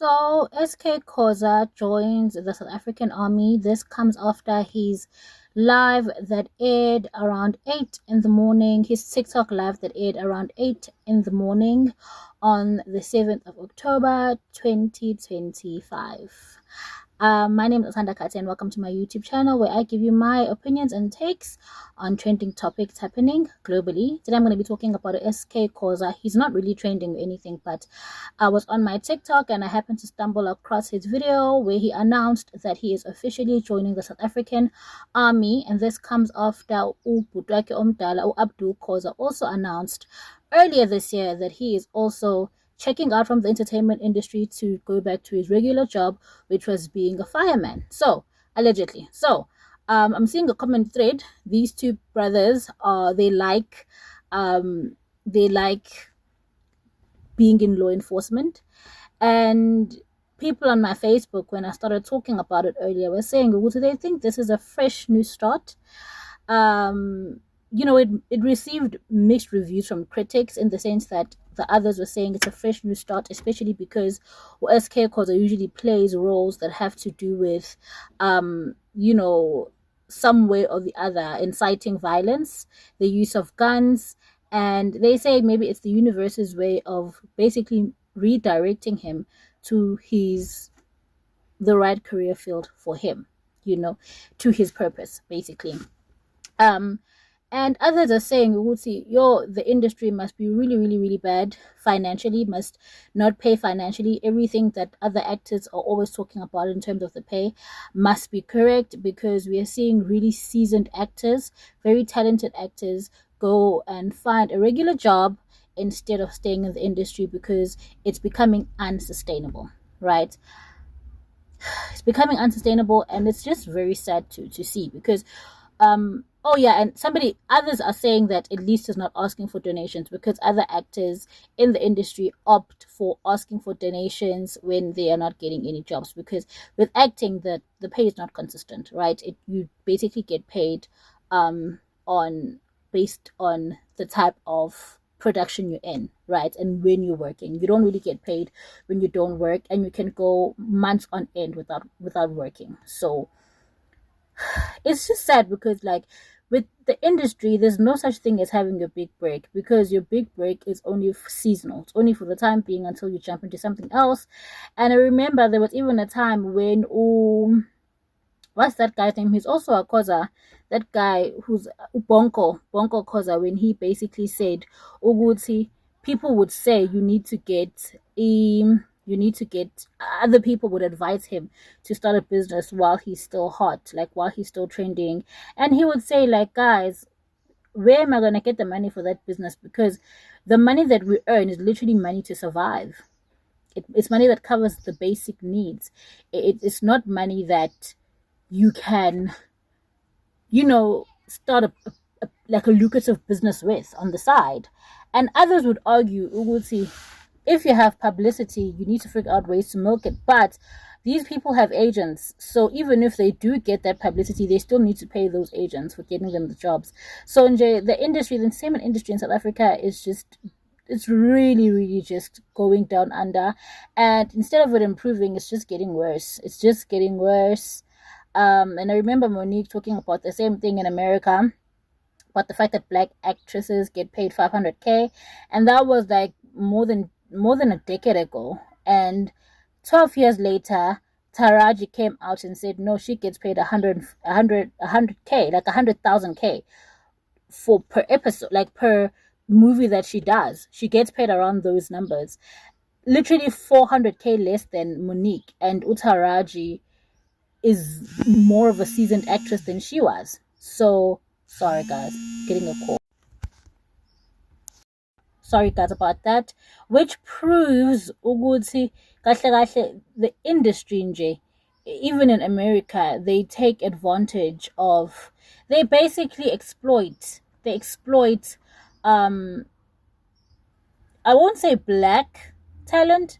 So SK Khoza joins the South African Army. This comes after his live that aired around 8 in the morning, his TikTok live that aired around 8 in the morning on the 7th of October 2025. My name is Asanda Kate and welcome to my YouTube channel where I give you my opinions and takes on trending topics happening globally. Today I'm going to be talking about SK Khoza. He's not really trending or anything, but I was on my TikTok and I happened to stumble across his video where he announced that he is officially joining the South African Army, and this comes after Ubutwake Omdala Abdul Khoza also announced earlier this year that he is also checking out from the entertainment industry to go back to his regular job, which was being a fireman. So, allegedly. So, I'm seeing a comment thread. These two brothers, they like being in law enforcement, and people on my Facebook, when I started talking about it earlier, were saying, well, do they think this is a fresh new start? It received mixed reviews from critics in the sense that the others were saying it's a fresh new start, especially because SK Khoza usually plays roles that have to do with, some way or the other, inciting violence, the use of guns, and they say maybe it's the universe's way of basically redirecting him to the right career field for him, to his purpose, basically. Um, and others are saying, the industry must be really, really, really bad financially, must not pay financially. Everything that other actors are always talking about in terms of the pay must be correct, because we are seeing really seasoned actors, very talented actors, go and find a regular job instead of staying in the industry because it's becoming unsustainable, right? It's becoming unsustainable, and it's just very sad to see, because and others are saying that at least is not asking for donations, because other actors in the industry opt for asking for donations when they are not getting any jobs, because with acting the pay is not consistent, right? You basically get paid on based on the type of production you're in, right? And when you're working, you don't really get paid when you don't work, and you can go months on end without working. So it's just sad, because like with the industry, there's no such thing as having a big break, because your big break is only seasonal. It's only for the time being until you jump into something else. And I remember there was even a time when what's that guy's name? He's also a Khoza. That guy who's Bonko Khoza, when he basically said, Uguti, people would say you need to get other people would advise him to start a business while he's still hot, like while he's still trending. And he would say, like, guys, where am I gonna get the money for that business? Because the money that we earn is literally money to survive. It's money that covers the basic needs. It's not money that you can, start like a lucrative business with on the side. And others would argue, Uguti, if you have publicity, you need to figure out ways to milk it. But these people have agents, so even if they do get that publicity, they still need to pay those agents for getting them the jobs. So in the entertainment industry in South Africa it's really, really just going down under, and instead of it improving, it's just getting worse. It's just getting worse. And I remember Monique talking about the same thing in America, about the fact that black actresses get paid 500K, and that was like more than a decade ago. And 12 years later, Taraji came out and said no, she gets paid 100K, like 100,000K for per episode, like per movie that she does. She gets paid around those numbers, literally 400K less than Monique. And Utaraji is more of a seasoned actress than she was. So sorry guys, getting a call. Sorry guys about that. Which proves ukuthi kahle the industry nje, even in America, they take advantage of, they basically exploit, um I won't say black talent,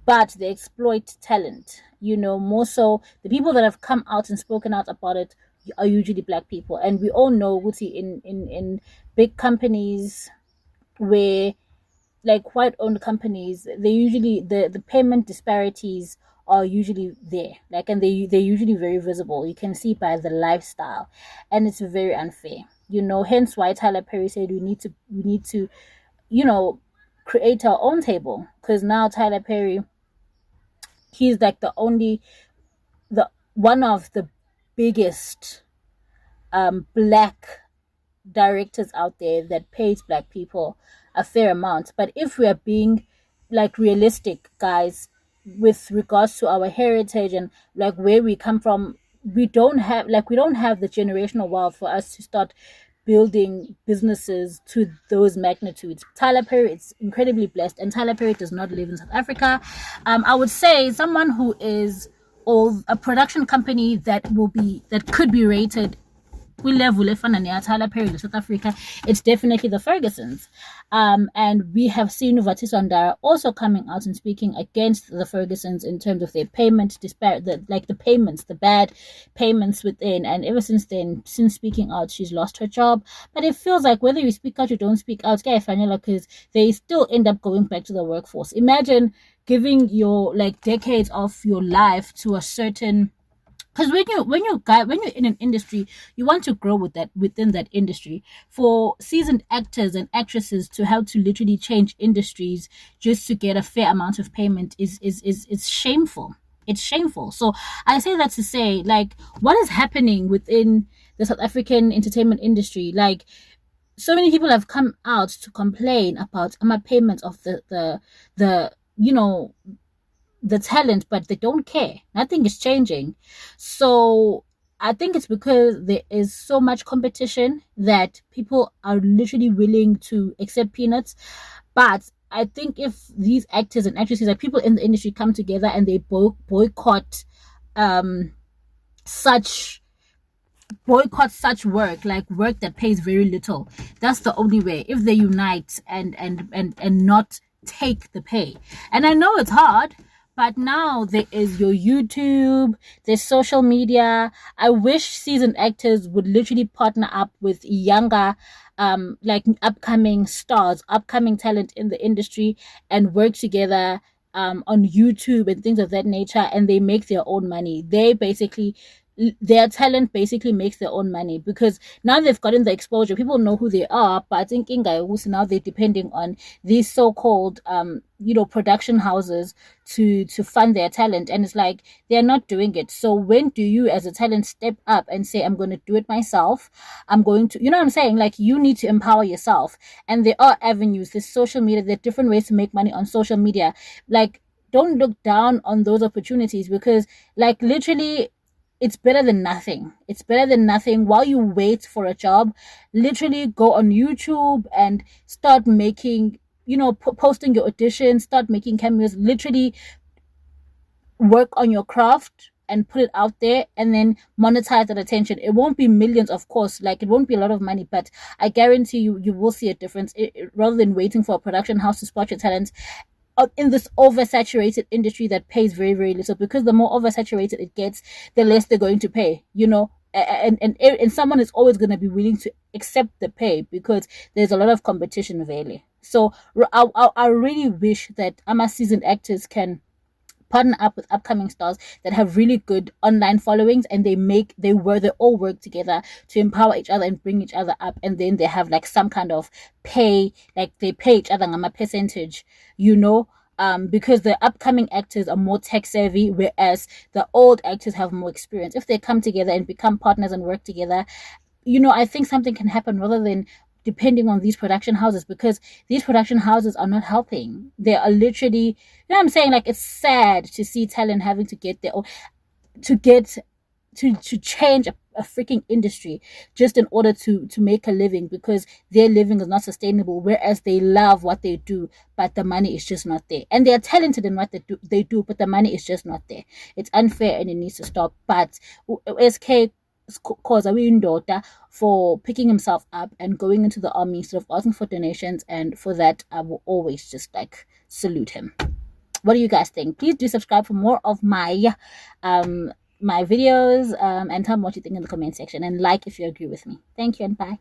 but they exploit talent. More so the people that have come out and spoken out about it are usually black people. And we all know, Wuti, in big companies where like white owned companies, they usually the payment disparities are usually there, like, and they're usually very visible. You can see by the lifestyle, and it's very unfair, hence why Tyler Perry said we need to you know create our own table, because now Tyler Perry, he's like the one of the biggest black directors out there that pays black people a fair amount. But if we are being like realistic, guys, with regards to our heritage and like where we come from, we don't have the generational wealth for us to start building businesses to those magnitudes. Tyler Perry is incredibly blessed, and Tyler Perry does not live in South Africa. I would say someone who is of a production company that could be rated kwilevel efana neyaTyler Perry South Africa, it's definitely the Fergusons. And we have seen Vatiswandara also coming out and speaking against the Fergusons in terms of their payment the bad payments within. And ever since then, since speaking out, she's lost her job. But it feels like whether you speak out or don't speak out, because they still end up going back to the workforce. Imagine giving your like decades of your life to a certain, because when you're in an industry, you want to grow within that industry. For seasoned actors and actresses to have to literally change industries just to get a fair amount of payment is shameful. It's shameful. So I say that to say, like, what is happening within the South African entertainment industry? Like, so many people have come out to complain about my payment of the the talent, but they don't care. Nothing is changing. So I think it's because there is so much competition that people are literally willing to accept peanuts. But I think if these actors and actresses, like people in the industry, come together and they boycott um such such work, like work that pays very little, that's the only way. If they unite and not take the pay. And I know it's hard, but now there is your YouTube, there's social media. I wish seasoned actors would literally partner up with younger like upcoming stars, upcoming talent in the industry, and work together on YouTube and things of that nature, and they make their own money. Their talent basically makes their own money, because now they've gotten the exposure. People know who they are, but I think now they're depending on these so-called production houses to fund their talent, and it's like they're not doing it. So when do you as a talent step up and say, I'm going to do it myself? I'm going to, what I'm saying? Like, you need to empower yourself. And there are avenues, there's social media, there are different ways to make money on social media. Like, don't look down on those opportunities, because like literally it's better than nothing. It's better than nothing. While you wait for a job, literally go on YouTube and start making, posting your auditions, start making cameos, literally work on your craft and put it out there, and then monetize that attention. It won't be millions, of course, like it won't be a lot of money, but I guarantee you will see a difference, rather than waiting for a production house to spot your talent in this oversaturated industry that pays very, very little. Because the more oversaturated it gets, the less they're going to pay, and someone is always going to be willing to accept the pay because there's a lot of competition really. So I really wish that our seasoned actors can partner up with upcoming stars that have really good online followings, and they all work together to empower each other and bring each other up, and then they have like some kind of pay, like they pay each other on a percentage, because the upcoming actors are more tech savvy, whereas the old actors have more experience. If they come together and become partners and work together, I think something can happen, rather than depending on these production houses, because these production houses are not helping. They are literally, what I'm saying? Like, it's sad to see talent having to get their own, to get to change a freaking industry just in order to make a living, because their living is not sustainable, whereas they love what they do, but the money is just not there. And they're talented in what they do, but the money is just not there. It's unfair and it needs to stop. But SK Khoza Uyindoda for picking himself up and going into the army instead of asking for donations, and for that I will always just like salute him. What do you guys think? Please do subscribe for more of my videos, and tell me what you think in the comment section, and like if you agree with me. Thank you, and bye.